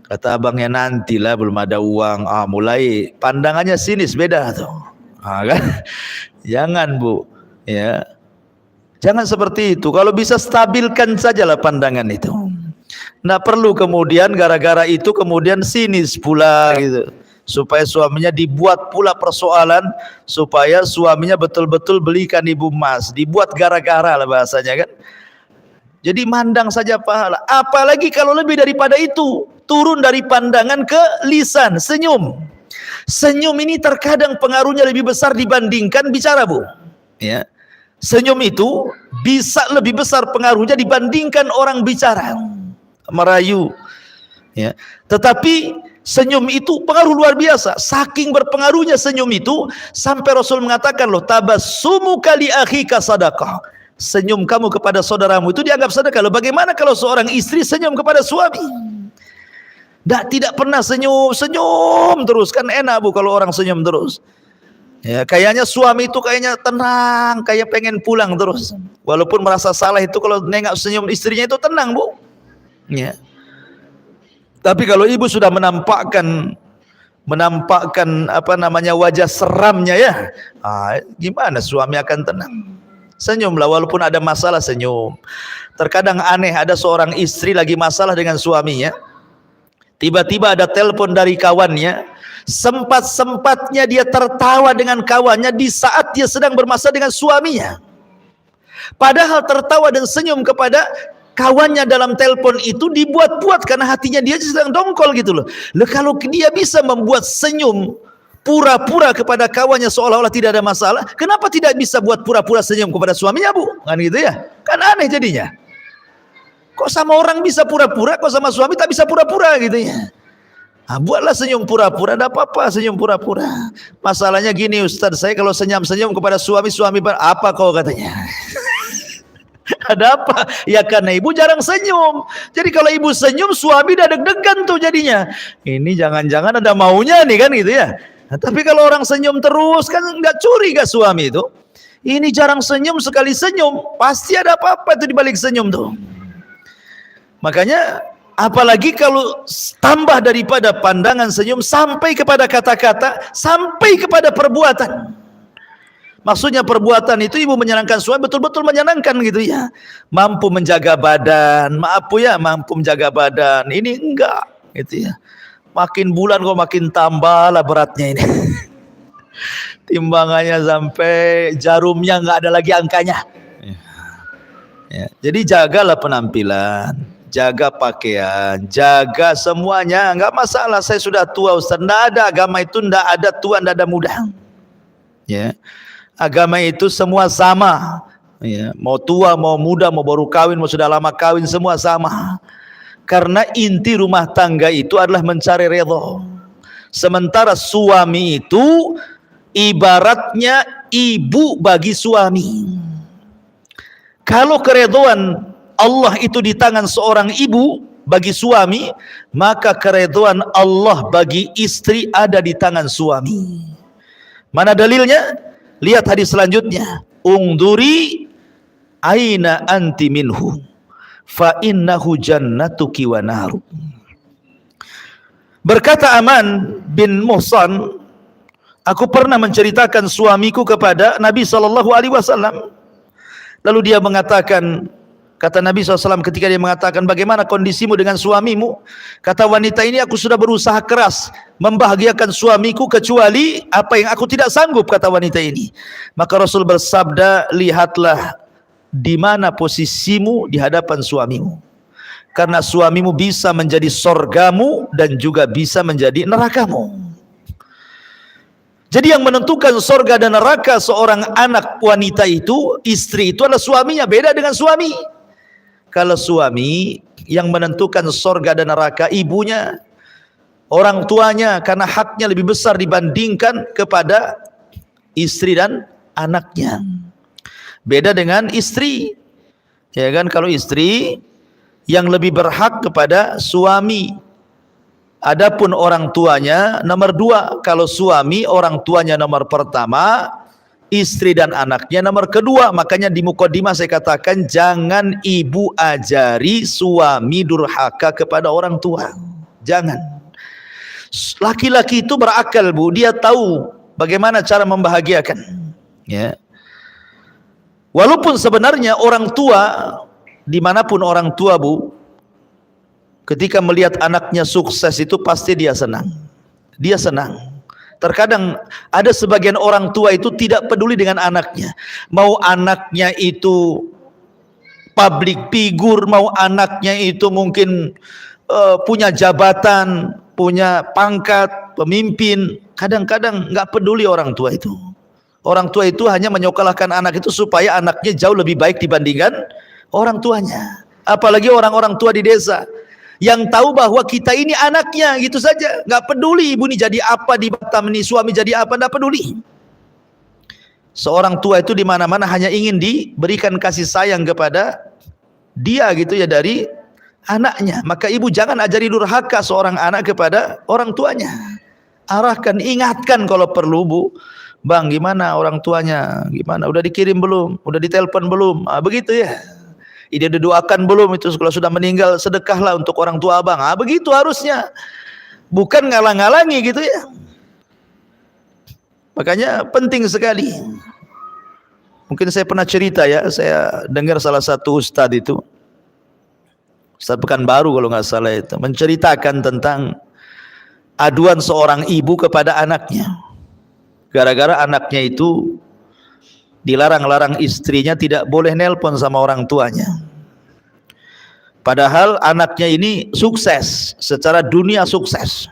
Kata abangnya, nantilah, belum ada uang. Mulai pandangannya sinis, beda tuh. Kan? Jangan, Bu, ya. Jangan seperti itu. Kalau bisa stabilkan sajalah pandangan itu. Nggak perlu kemudian gara-gara itu kemudian sinis pula gitu. Supaya suaminya dibuat pula persoalan, supaya suaminya betul-betul belikan ibu emas, dibuat gara-gara lah bahasanya kan. Jadi mandang saja pahala. Apalagi kalau lebih daripada itu, turun dari pandangan ke lisan, senyum. Senyum ini terkadang pengaruhnya lebih besar dibandingkan bicara, Bu. Ya. Senyum itu bisa lebih besar pengaruhnya dibandingkan orang bicara, merayu. Ya. Tetapi senyum itu pengaruh luar biasa. Saking berpengaruhnya senyum itu, sampai Rasul mengatakan loh, tabassumuka li akhika sadaqah. Senyum kamu kepada saudaramu itu dianggap sedekah. Loh, bagaimana kalau seorang istri senyum kepada suami? Tidak pernah senyum terus, kan enak, Bu, kalau orang senyum terus. Ya, kayaknya suami itu kayaknya tenang, kayak pengen pulang terus. Walaupun merasa salah itu kalau nengok senyum istrinya itu tenang, Bu. Ya. Tapi kalau ibu sudah menampakkan apa namanya wajah seramnya ya, gimana suami akan tenang? Senyumlah walaupun ada masalah, senyum. Terkadang aneh, ada seorang istri lagi masalah dengan suaminya. Tiba-tiba ada telepon dari kawannya. Sempat-sempatnya dia tertawa dengan kawannya di saat dia sedang bermasalah dengan suaminya. Padahal tertawa dan senyum kepada kawannya dalam telepon itu dibuat-buat karena hatinya dia sedang dongkol gitu loh. Kalau dia bisa membuat senyum pura-pura kepada kawannya seolah-olah tidak ada masalah, kenapa tidak bisa buat pura-pura senyum kepada suaminya, Bu? Kan gitu ya? Kan aneh jadinya. Kok sama orang bisa pura-pura, kok sama suami tak bisa pura-pura gitu ya? Buatlah senyum pura-pura, ada apa-apa senyum pura-pura. Masalahnya gini Ustaz, saya kalau senyum-senyum kepada suami apa kau katanya? Ada apa? Ya karena ibu jarang senyum. Jadi kalau ibu senyum, suami udah deg-degan tuh jadinya. Ini jangan-jangan ada maunya nih kan gitu ya. Nah, tapi kalau orang senyum terus kan nggak curiga suami itu. Ini jarang senyum, sekali senyum pasti ada apa-apa itu di balik senyum tuh. Makanya apalagi kalau tambah daripada pandangan senyum sampai kepada kata-kata, sampai kepada perbuatan. Maksudnya perbuatan itu ibu menyenangkan suami, betul-betul menyenangkan gitu ya. Mampu menjaga badan, mampu menjaga badan. Ini enggak gitu ya. Makin bulan kok makin tambah lah beratnya ini. Timbangannya sampai jarumnya enggak ada lagi angkanya. Ya, jadi jagalah penampilan, jaga pakaian, jaga semuanya, enggak masalah. Saya sudah tua Ustaz, enggak ada agama itu, enggak ada tua, enggak ada muda. Ya. Agama itu semua sama. Ya, mau tua, mau muda, mau baru kawin, mau sudah lama kawin, semua sama. Karena inti rumah tangga itu adalah mencari redha. Sementara suami itu ibaratnya ibu bagi suami. Kalau keredhaan Allah itu di tangan seorang ibu bagi suami, maka keredhaan Allah bagi istri ada di tangan suami. Mana dalilnya? Lihat hadis selanjutnya. Ungduri aina anti minhu fa innahu jannatuki wa naru. Berkata Aman bin Muhsan, aku pernah menceritakan suamiku kepada Nabi SAW. Lalu dia mengatakan, kata Nabi SAW ketika dia mengatakan, bagaimana kondisimu dengan suamimu? Kata wanita ini, aku sudah berusaha keras membahagiakan suamiku kecuali apa yang aku tidak sanggup, kata wanita ini. Maka Rasul bersabda, lihatlah di mana posisimu di hadapan suamimu. Karena suamimu bisa menjadi sorgamu dan juga bisa menjadi nerakamu. Jadi yang menentukan sorga dan neraka seorang anak wanita itu, istri itu adalah suaminya, beda dengan suami. Kalau suami yang menentukan sorga dan neraka ibunya, orang tuanya, karena haknya lebih besar dibandingkan kepada istri dan anaknya. Beda dengan istri, ya kan? Kalau istri yang lebih berhak kepada suami. Adapun orang tuanya nomor dua. Kalau suami orang tuanya nomor pertama, istri dan anaknya nomor kedua. Makanya di mukadimah saya katakan jangan ibu ajari suami durhaka kepada orang tua. Jangan. Laki-laki itu berakal, Bu, dia tahu bagaimana cara membahagiakan. Ya. Walaupun sebenarnya orang tua, dimanapun orang tua, Bu, ketika melihat anaknya sukses itu pasti dia senang. Dia senang. Terkadang ada sebagian orang tua itu tidak peduli dengan anaknya. Mau anaknya itu public figure, mau anaknya itu mungkin punya jabatan, punya pangkat, pemimpin. Kadang-kadang nggak peduli orang tua itu. Orang tua itu hanya menyokolahkan anak itu supaya anaknya jauh lebih baik dibandingkan orang tuanya. Apalagi orang-orang tua di desa yang tahu bahwa kita ini anaknya, gitu saja, nggak peduli ibu ini jadi apa di Batam ini, suami jadi apa, nggak peduli. Seorang tua itu di mana-mana hanya ingin diberikan kasih sayang kepada dia gitu ya dari anaknya. Maka ibu jangan ajari durhaka seorang anak kepada orang tuanya. Arahkan, ingatkan kalau perlu, Bu, Bang, gimana orang tuanya? Gimana? Udah dikirim belum? Udah ditelepon belum? Begitu ya. Dia didoakan belum itu kalau sudah meninggal, sedekahlah untuk orang tua abang. Begitu harusnya. Bukan ngalang-ngalangi gitu ya. Makanya penting sekali. Mungkin saya pernah cerita ya, saya dengar salah satu ustadz itu, Ustadz Pekanbaru kalau nggak salah itu, menceritakan tentang aduan seorang ibu kepada anaknya. Gara-gara anaknya itu dilarang-larang istrinya tidak boleh nelpon sama orang tuanya. Padahal anaknya ini sukses, secara dunia sukses.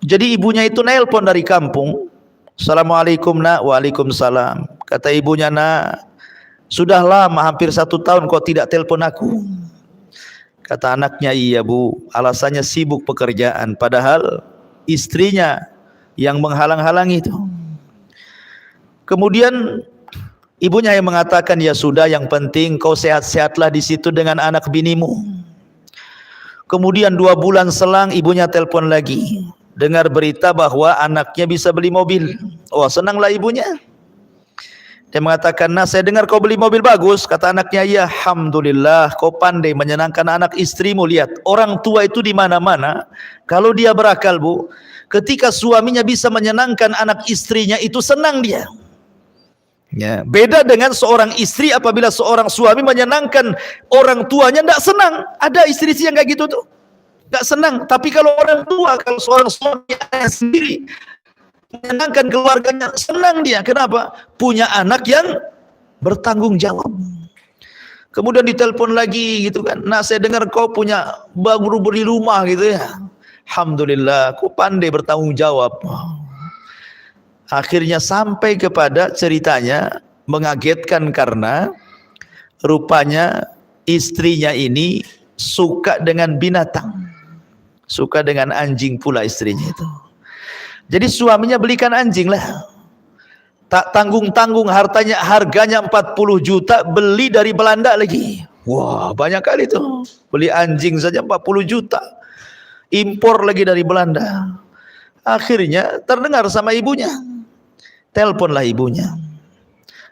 Jadi ibunya itu nelpon dari kampung. Assalamualaikum nak. Waalaikumsalam. Kata ibunya, nak, sudah lama hampir 1 tahun kau tidak telepon aku. Kata anaknya, iya bu, alasannya sibuk pekerjaan. Padahal istrinya yang menghalang-halangi itu. Kemudian ibunya yang mengatakan, ya sudah, yang penting kau sehat-sehatlah di situ dengan anak binimu. Kemudian 2 bulan selang ibunya telepon lagi, dengar berita bahwa anaknya bisa beli mobil. Oh, senanglah ibunya. Dia mengatakan, nah saya dengar kau beli mobil bagus. Kata anaknya, ya alhamdulillah, kau pandai menyenangkan anak istrimu. Lihat, orang tua itu di mana-mana. Kalau dia berakal bu, ketika suaminya bisa menyenangkan anak istrinya, itu senang dia. Ya, beda dengan seorang istri apabila seorang suami menyenangkan orang tuanya, tidak senang. Ada istri yang kayak gitu tuh, tidak senang. Tapi kalau orang tua, kalau seorang suami sendiri menyenangkan keluarganya, senang dia. Kenapa? Punya anak yang bertanggung jawab. Kemudian ditelepon lagi gitu kan, nah saya dengar kau punya baru beli rumah gitu ya. Alhamdulillah, kau pandai bertanggung jawab. Akhirnya sampai kepada ceritanya mengagetkan karena rupanya istrinya ini suka dengan binatang, suka dengan anjing pula istrinya itu. Jadi suaminya belikan anjing lah, tak tanggung-tanggung, harganya 40 juta, beli dari Belanda lagi. Wah, banyak kali tuh, beli anjing saja 40 juta, impor lagi dari Belanda. Akhirnya terdengar sama ibunya, teleponlah ibunya.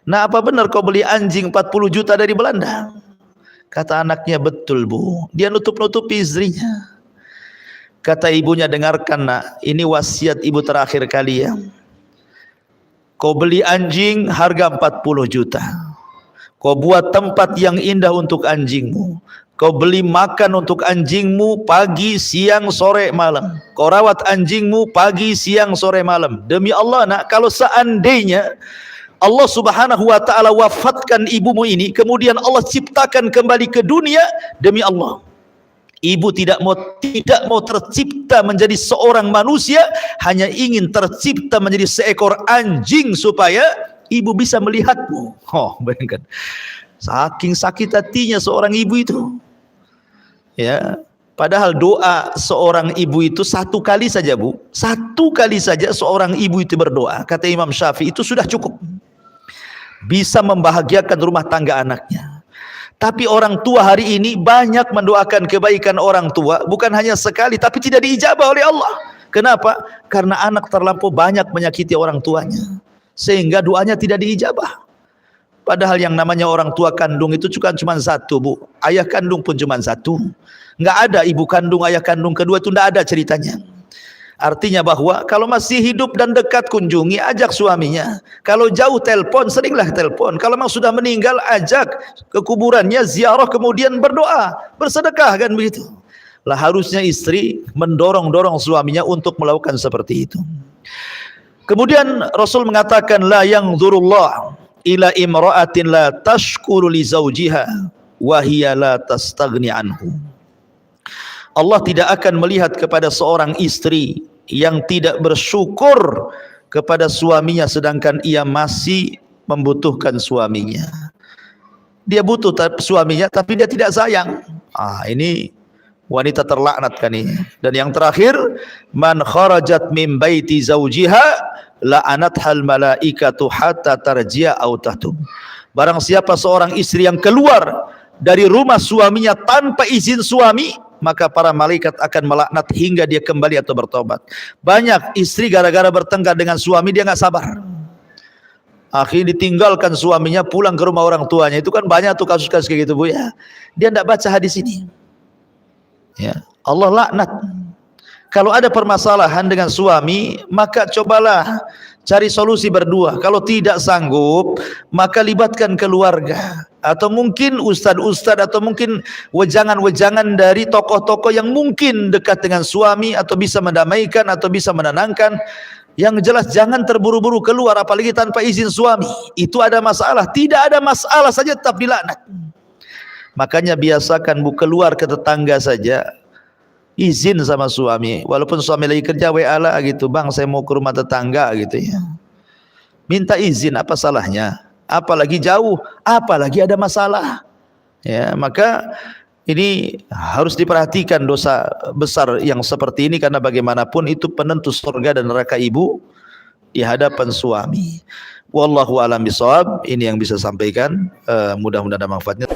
Nah, apa benar kau beli anjing 40 juta dari Belanda? Kata anaknya, betul bu. Dia nutup-nutupi istrinya. Kata ibunya, dengarkan nak, ini wasiat ibu terakhir kali ya. Kau beli anjing harga 40 juta. Kau buat tempat yang indah untuk anjingmu. Kau beli makan untuk anjingmu pagi, siang, sore, malam. Kau rawat anjingmu pagi, siang, sore, malam. Demi Allah nak, kalau seandainya Allah subhanahu wa ta'ala wafatkan ibumu ini, kemudian Allah ciptakan kembali ke dunia, demi Allah, ibu tidak mau tercipta menjadi seorang manusia, hanya ingin tercipta menjadi seekor anjing supaya ibu bisa melihatmu. Oh, bayangkan, saking sakit hatinya seorang ibu itu. Ya, padahal doa seorang ibu itu 1 kali saja bu, 1 kali saja seorang ibu itu berdoa, kata Imam Syafi'i, itu sudah cukup, bisa membahagiakan rumah tangga anaknya. Tapi orang tua hari ini banyak mendoakan kebaikan orang tua, bukan hanya sekali, tapi tidak diijabah oleh Allah. Kenapa? Karena anak terlampau banyak menyakiti orang tuanya, sehingga doanya tidak diijabah. Padahal yang namanya orang tua kandung itu cuma 1 bu, ayah kandung pun cuma 1. Nggak ada ibu kandung, ayah kandung kedua, itu nggak ada ceritanya. Artinya bahwa kalau masih hidup dan dekat, kunjungi, ajak suaminya. Kalau jauh, telepon, seringlah telepon. Kalau memang sudah meninggal, ajak ke kuburannya, ziarah, kemudian berdoa, bersedekah, kan begitu. Lah harusnya istri mendorong-dorong suaminya untuk melakukan seperti itu. Kemudian Rasul mengatakan, la yanzurullah ila imra'atin la tashkuru li zawjiha wa hiya la tastaghni anhu. Allah tidak akan melihat kepada seorang istri yang tidak bersyukur kepada suaminya sedangkan ia masih membutuhkan suaminya. Dia butuh suaminya tapi dia tidak sayang. Ini wanita terlaknat kan ini. Dan yang terakhir, man kharajat min baiti zawjiha la'anathal malaikatu hatta tarji'a aw tahtub. Barang siapa seorang istri yang keluar dari rumah suaminya tanpa izin suami, maka para malaikat akan melaknat hingga dia kembali atau bertobat. Banyak istri gara-gara bertengkar dengan suami dia nggak sabar, akhirnya ditinggalkan suaminya, pulang ke rumah orang tuanya. Itu kan banyak tuh kasus-kasus kayak gitu, Bu ya. Dia tidak baca hadis ini. Ya, Allah laknat. Kalau ada permasalahan dengan suami, maka cobalah cari solusi berdua. Kalau tidak sanggup, maka libatkan keluarga, atau mungkin ustad-ustad, atau mungkin wejangan-wejangan dari tokoh-tokoh yang mungkin dekat dengan suami, atau bisa mendamaikan, atau bisa menenangkan. Yang jelas jangan terburu-buru keluar, apalagi tanpa izin suami. Itu ada masalah. Tidak ada masalah saja tetap dilaknat. Makanya biasakan, Bu, keluar ke tetangga saja, izin sama suami. Walaupun suami lagi kerja, WA lah gitu, bang saya mau ke rumah tetangga gitu ya. Minta izin, apa salahnya? Apalagi jauh, apalagi ada masalah. Ya, maka ini harus diperhatikan dosa besar yang seperti ini, karena bagaimanapun itu penentu surga dan neraka ibu di hadapan suami. Wallahu a'lam bishawab. Ini yang bisa sampaikan, mudah-mudahan ada manfaatnya.